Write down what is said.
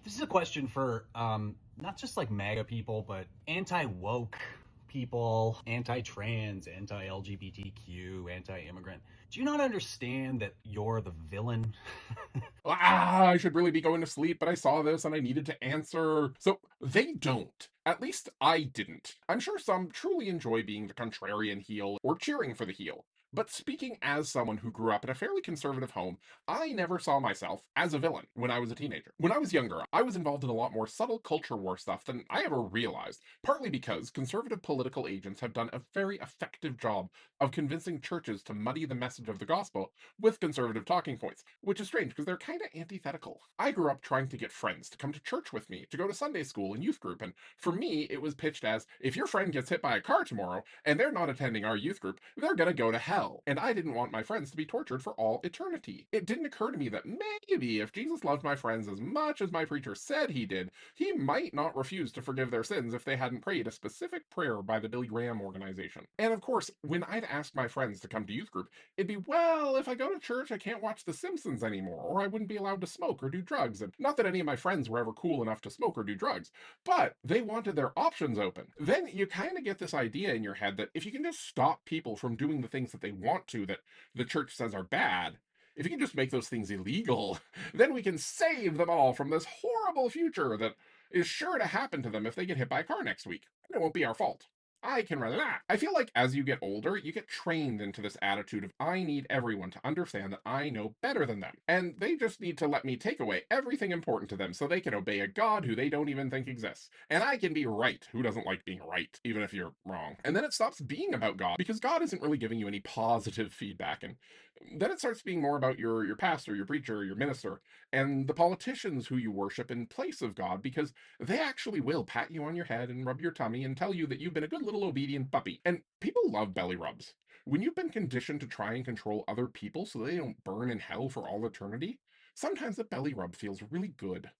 This is a question for not just like MAGA people, but anti-woke people, anti-trans, anti-LGBTQ, anti-immigrant. Do you not understand that you're the villain? I should really be going to sleep, but I saw this and I needed to answer. So they don't. At least I didn't. I'm sure some truly enjoy being the contrarian heel or cheering for the heel. But speaking as someone who grew up in a fairly conservative home, I never saw myself as a villain when I was a teenager. When I was younger, I was involved in a lot more subtle culture war stuff than I ever realized, partly because conservative political agents have done a very effective job of convincing churches to muddy the message of the gospel with conservative talking points, which is strange because they're kind of antithetical. I grew up trying to get friends to come to church with me, to go to Sunday school and youth group, and for me, it was pitched as if your friend gets hit by a car tomorrow and they're not attending our youth group, they're gonna go to hell. And I didn't want my friends to be tortured for all eternity. It didn't occur to me that maybe if Jesus loved my friends as much as my preacher said he did, he might not refuse to forgive their sins if they hadn't prayed a specific prayer by the Billy Graham organization. And of course, when I'd ask my friends to come to youth group, it'd be, well, if I go to church, I can't watch The Simpsons anymore, or I wouldn't be allowed to smoke or do drugs. And not that any of my friends were ever cool enough to smoke or do drugs, but they wanted their options open. Then you kind of get this idea in your head that if you can just stop people from doing the things that they want to, that the church says are bad, if you can just make those things illegal, then we can save them all from this horrible future that is sure to happen to them if they get hit by a car next week. And it won't be our fault. I can relax. I feel like as you get older, you get trained into this attitude of I need everyone to understand that I know better than them. And they just need to let me take away everything important to them so they can obey a God who they don't even think exists. And I can be right. Who doesn't like being right, even if you're wrong? And then it stops being about God because God isn't really giving you any positive feedback. And then it starts being more about your pastor, your preacher, your minister, and the politicians who you worship in place of God because they actually will pat you on your head and rub your tummy and tell you that you've been a good little obedient puppy. And people love belly rubs. When you've been conditioned to try and control other people so they don't burn in hell for all eternity, sometimes a belly rub feels really good.